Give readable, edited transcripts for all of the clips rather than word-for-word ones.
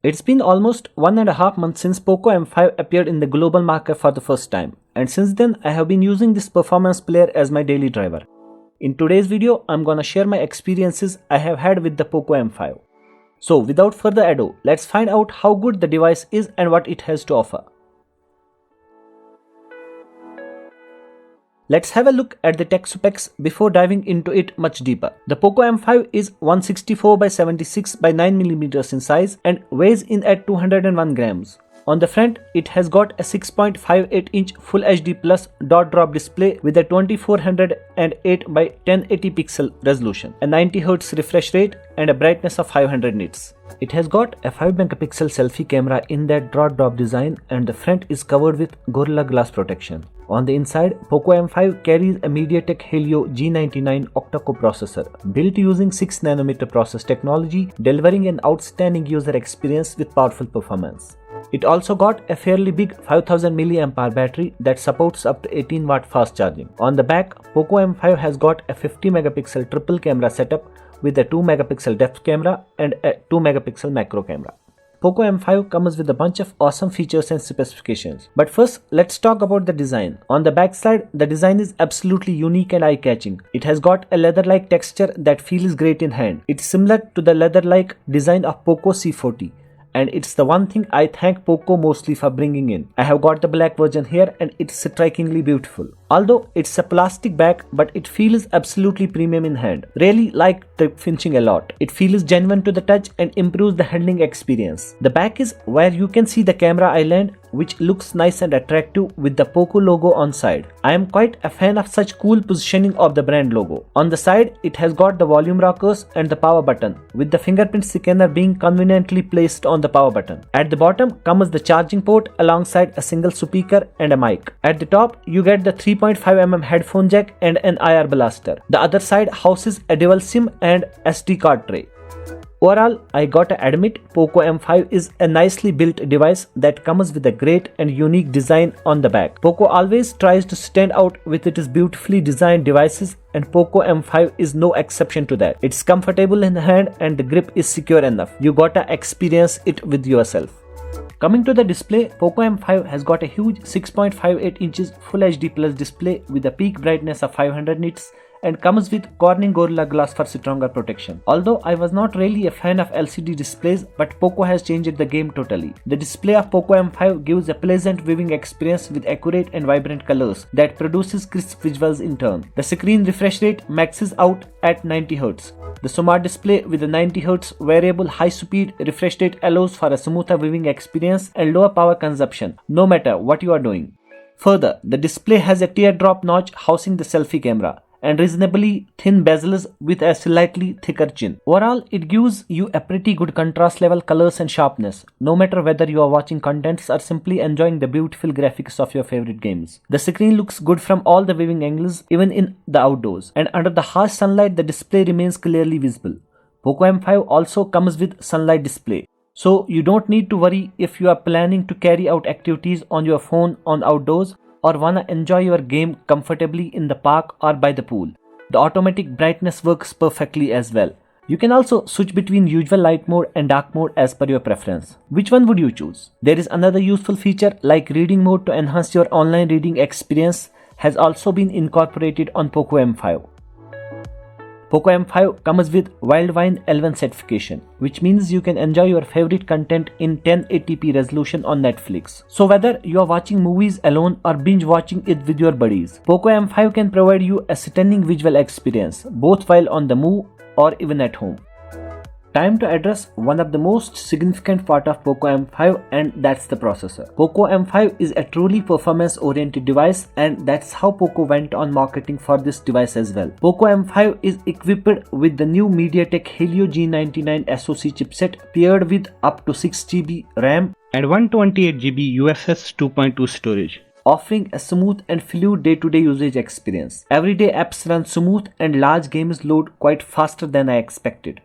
It's been almost 1.5 months since POCO M5 appeared in the global market for the first time, and since then I have been using this performance player as my daily driver. In today's video, I'm gonna share my experiences I have had with the POCO M5. So without further ado, let's find out how good the device is and what it has to offer. Let's have a look at the tech specs before diving into it much deeper. The POCO M5 is 164x76 by 9mm in size and weighs in at 201 grams. On the front, it has got a 6.58-inch Full HD Plus dot drop display with a 2408 by 1080 pixel resolution, a 90Hz refresh rate and a brightness of 500 nits. It has got a 5-megapixel selfie camera in that dot drop design, and the front is covered with Gorilla Glass protection. On the inside, POCO M5 carries a MediaTek Helio G99 octa-core processor built using 6nm process technology, delivering an outstanding user experience with powerful performance. It also got a fairly big 5000 mAh battery that supports up to 18 watt fast charging. On the back, POCO M5 has got a 50-megapixel triple camera setup with a 2-megapixel depth camera and a 2-megapixel macro camera. POCO M5 comes with a bunch of awesome features and specifications. But first, let's talk about the design. On the back side, the design is absolutely unique and eye-catching. It has got a leather-like texture that feels great in hand. It's similar to the leather-like design of POCO C40. And it's the one thing I thank POCO mostly for bringing in. I have got the black version here and it's strikingly beautiful. Although it's a plastic back, but it feels absolutely premium in hand. Really like the finishing a lot. It feels genuine to the touch and improves the handling experience. The back is where you can see the camera island, which looks nice and attractive with the POCO logo on side. I am quite a fan of such cool positioning of the brand logo. On the side, it has got the volume rockers and the power button, with the fingerprint scanner being conveniently placed on the power button. At the bottom comes the charging port alongside a single speaker and a mic. At the top, you get the 3.5mm headphone jack and an IR blaster. The other side houses a dual SIM and SD card tray. Overall, I gotta admit, POCO M5 is a nicely built device that comes with a great and unique design on the back. POCO always tries to stand out with its beautifully designed devices, and POCO M5 is no exception to that. It's comfortable in the hand and the grip is secure enough. You gotta experience it with yourself. Coming to the display, POCO M5 has got a huge 6.58 inches Full HD Plus display with a peak brightness of 500 nits and comes with Corning Gorilla Glass for stronger protection. Although I was not really a fan of LCD displays, but POCO has changed the game totally. The display of POCO M5 gives a pleasant viewing experience with accurate and vibrant colors that produces crisp visuals in turn. The screen refresh rate maxes out at 90Hz. The Smart display with a 90Hz variable high-speed refresh rate allows for a smoother viewing experience and lower power consumption, no matter what you are doing. Further, the display has a teardrop notch housing the selfie camera and reasonably thin bezels with a slightly thicker chin. Overall, it gives you a pretty good contrast level, colors and sharpness, no matter whether you are watching contents or simply enjoying the beautiful graphics of your favorite games. The screen looks good from all the viewing angles, even in the outdoors, and under the harsh sunlight the display remains clearly visible. POCO M5 also comes with sunlight display, so you don't need to worry if you are planning to carry out activities on your phone on outdoors or wanna enjoy your game comfortably in the park or by the pool. The automatic brightness works perfectly as well. You can also switch between usual light mode and dark mode as per your preference. Which one would you choose? There is another useful feature like reading mode to enhance your online reading experience has also been incorporated on POCO M5. POCO M5 comes with Wildvine L1 certification, which means you can enjoy your favorite content in 1080p resolution on Netflix. So whether you are watching movies alone or binge watching it with your buddies, POCO M5 can provide you a stunning visual experience, both while on the move or even at home. Time to address one of the most significant part of POCO M5, and that's the processor. POCO M5 is a truly performance-oriented device, and that's how POCO went on marketing for this device as well. POCO M5 is equipped with the new MediaTek Helio G99 SoC chipset paired with up to 6GB RAM and 128GB UFS 2.2 storage, offering a smooth and fluid day-to-day usage experience. Everyday apps run smooth and large games load quite faster than I expected.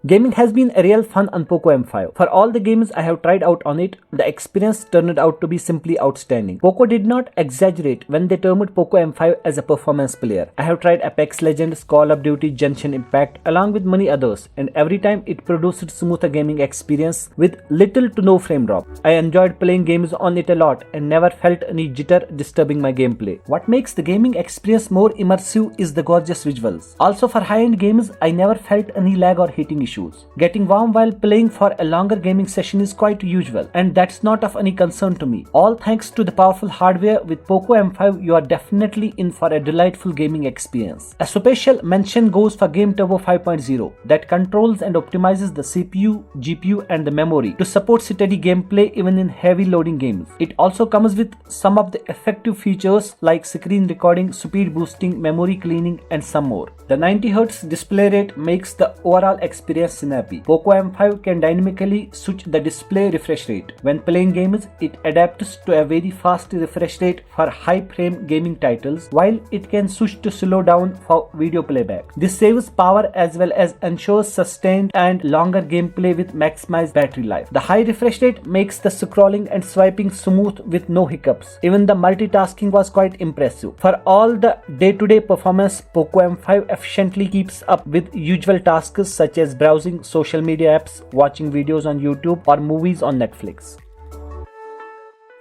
Gaming has been a real fun on POCO M5. For all the games I have tried out on it, the experience turned out to be simply outstanding. POCO did not exaggerate when they termed POCO M5 as a performance player. I have tried Apex Legends, Call of Duty, Genshin Impact along with many others, and every time it produced smoother gaming experience with little to no frame drop. I enjoyed playing games on it a lot and never felt any jitter disturbing my gameplay. What makes the gaming experience more immersive is the gorgeous visuals. Also, for high-end games, I never felt any lag or heating issues. Getting warm while playing for a longer gaming session is quite usual, and that's not of any concern to me. All thanks to the powerful hardware, with POCO M5 you are definitely in for a delightful gaming experience. A special mention goes for Game Turbo 5.0 that controls and optimizes the CPU, GPU and the memory to support steady gameplay even in heavy loading games. It also comes with some of the effective features like screen recording, speed boosting, memory cleaning and some more. The 90Hz display rate makes the overall experience snappy. POCO M5 can dynamically switch the display refresh rate. When playing games, it adapts to a very fast refresh rate for high frame gaming titles, while it can switch to slow down for video playback. This saves power as well as ensures sustained and longer gameplay with maximized battery life. The high refresh rate makes the scrolling and swiping smooth with no hiccups. Even the multitasking was quite impressive. For all the day-to-day performance, POCO M5 efficiently keeps up with usual tasks such as browsing social media apps, watching videos on YouTube or movies on Netflix.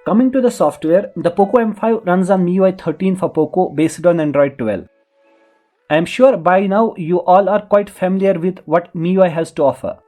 Coming to the software, the POCO M5 runs on MIUI 13 for POCO based on Android 12. I am sure by now you all are quite familiar with what MIUI has to offer.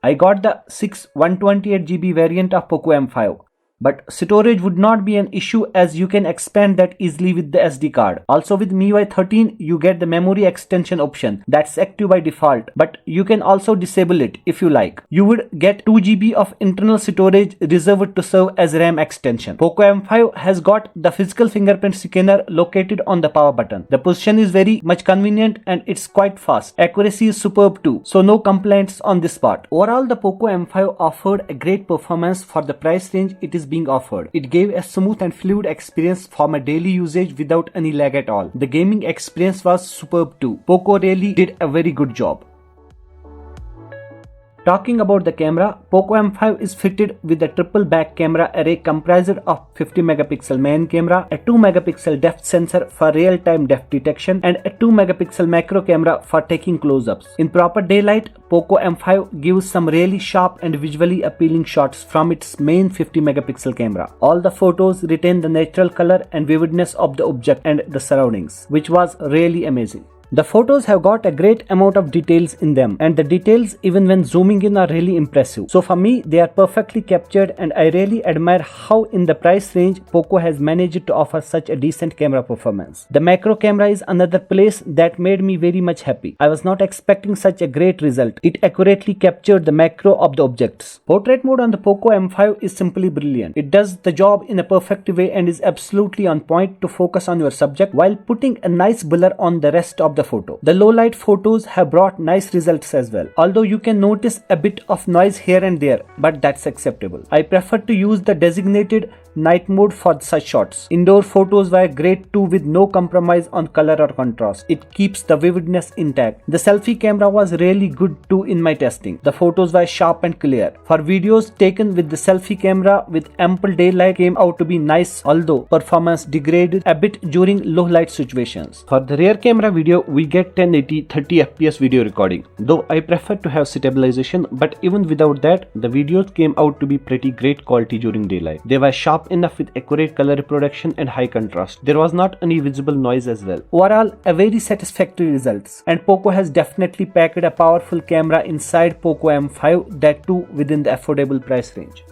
I got the 6 128GB variant of POCO M5. But storage would not be an issue as you can expand that easily with the SD card. Also with MIUI 13 you get the memory extension option that's active by default, but you can also disable it if you like. You would get 2GB of internal storage reserved to serve as RAM extension. POCO M5 has got the physical fingerprint scanner located on the power button. The position is very much convenient and it's quite fast. Accuracy is superb too, so no complaints on this part. Overall, the POCO M5 offered a great performance for the price range it is being offered. It gave a smooth and fluid experience for my daily usage without any lag at all. The gaming experience was superb too. POCO really did a very good job. Talking about the camera, POCO M5 is fitted with a triple back camera array comprised of 50 megapixel main camera, a 2 megapixel depth sensor for real-time depth detection and a 2 megapixel macro camera for taking close-ups. In proper daylight, POCO M5 gives some really sharp and visually appealing shots from its main 50 megapixel camera. All the photos retain the natural color and vividness of the object and the surroundings, which was really amazing. The photos have got a great amount of details in them, and the details even when zooming in are really impressive. So for me, they are perfectly captured and I really admire how in the price range POCO has managed to offer such a decent camera performance. The macro camera is another place that made me very much happy. I was not expecting such a great result. It accurately captured the macro of the objects. Portrait mode on the POCO M5 is simply brilliant. It does the job in a perfect way and is absolutely on point to focus on your subject while putting a nice blur on the rest of the photo. The low light photos have brought nice results as well, although you can notice a bit of noise here and there, but that's acceptable. I prefer to use the designated night mode for such shots. Indoor photos were great too with no compromise on color or contrast. It keeps the vividness intact. The selfie camera was really good too in my testing. The photos were sharp and clear. For videos taken with the selfie camera with ample daylight came out to be nice, although performance degraded a bit during low light situations. For the rear camera video, we get 1080 30 fps video recording, though I prefer to have stabilization, but even without that, the videos came out to be pretty great quality during daylight. They were sharp enough with accurate color reproduction and high contrast. There was not any visible noise as well. Overall, a very satisfactory results, and POCO has definitely packed a powerful camera inside POCO M5, that too within the affordable price range.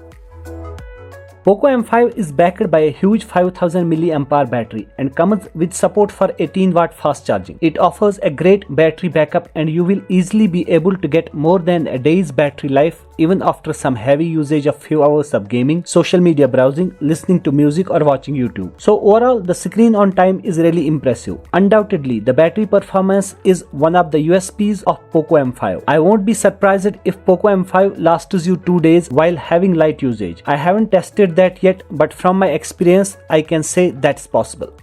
POCO M5 is backed by a huge 5000 mAh battery and comes with support for 18 watt fast charging. It offers a great battery backup and you will easily be able to get more than a day's battery life even after some heavy usage of few hours of gaming, social media browsing, listening to music or watching YouTube. So overall, the screen on time is really impressive. Undoubtedly, the battery performance is one of the USPs of POCO M5. I won't be surprised if POCO M5 lasts you 2 days while having light usage. I haven't tested that yet, but from my experience, I can say that's possible.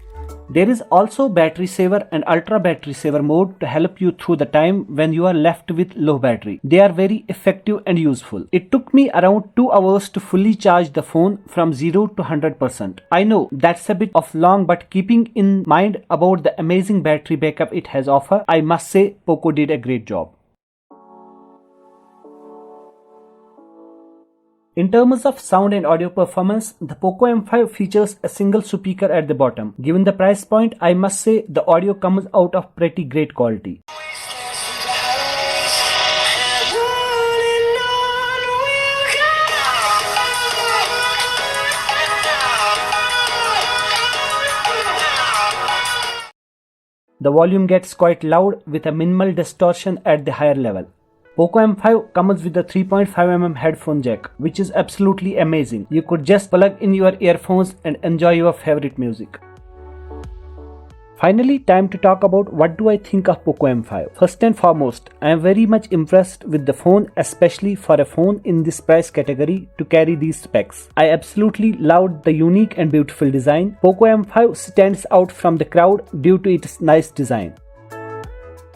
There is also battery saver and ultra battery saver mode to help you through the time when you are left with low battery. They are very effective and useful. It took me around 2 hours to fully charge the phone from 0 to 100%. I know that's a bit of long, but keeping in mind about the amazing battery backup it has offer, I must say POCO did a great job. In terms of sound and audio performance, the POCO M5 features a single speaker at the bottom. Given the price point, I must say the audio comes out of pretty great quality. The volume gets quite loud with a minimal distortion at the higher level. POCO M5 comes with a 3.5mm headphone jack, which is absolutely amazing. You could just plug in your earphones and enjoy your favorite music. Finally, time to talk about what do I think of POCO M5. First and foremost, I am very much impressed with the phone, especially for a phone in this price category to carry these specs. I absolutely loved the unique and beautiful design. POCO M5 stands out from the crowd due to its nice design.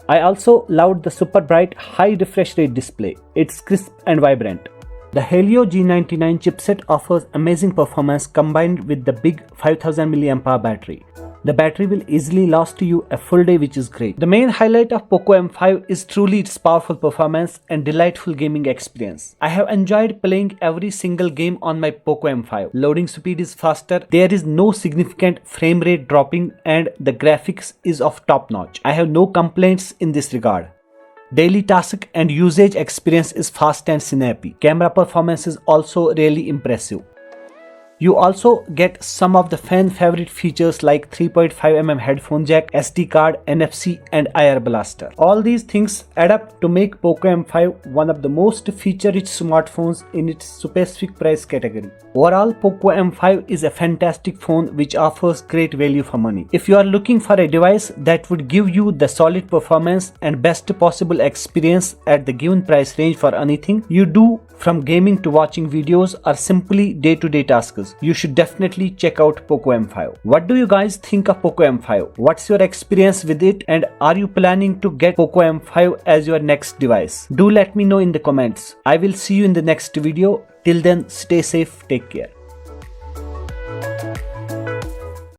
I also loved the super bright high refresh rate display. It's crisp and vibrant. The Helio G99 chipset offers amazing performance combined with the big 5000 mAh battery. The battery will easily last you a full day, which is great. The main highlight of POCO M5 is truly its powerful performance and delightful gaming experience. I have enjoyed playing every single game on my POCO M5. Loading speed is faster, there is no significant frame rate dropping, and the graphics is of top notch. I have no complaints in this regard. Daily task and usage experience is fast and snappy. Camera performance is also really impressive. You also get some of the fan favorite features like 3.5mm headphone jack, SD card, NFC and IR blaster. All these things add up to make POCO M5 one of the most feature-rich smartphones in its specific price category. Overall, POCO M5 is a fantastic phone which offers great value for money. If you are looking for a device that would give you the solid performance and best possible experience at the given price range for anything you do, from gaming to watching videos or simply day-to-day tasks, you should definitely check out POCO M5. What do you guys think of POCO M5? What's your experience with it, and are you planning to get POCO M5 as your next device? Do let me know in the comments. I will see you in the next video. Till then, stay safe, take care.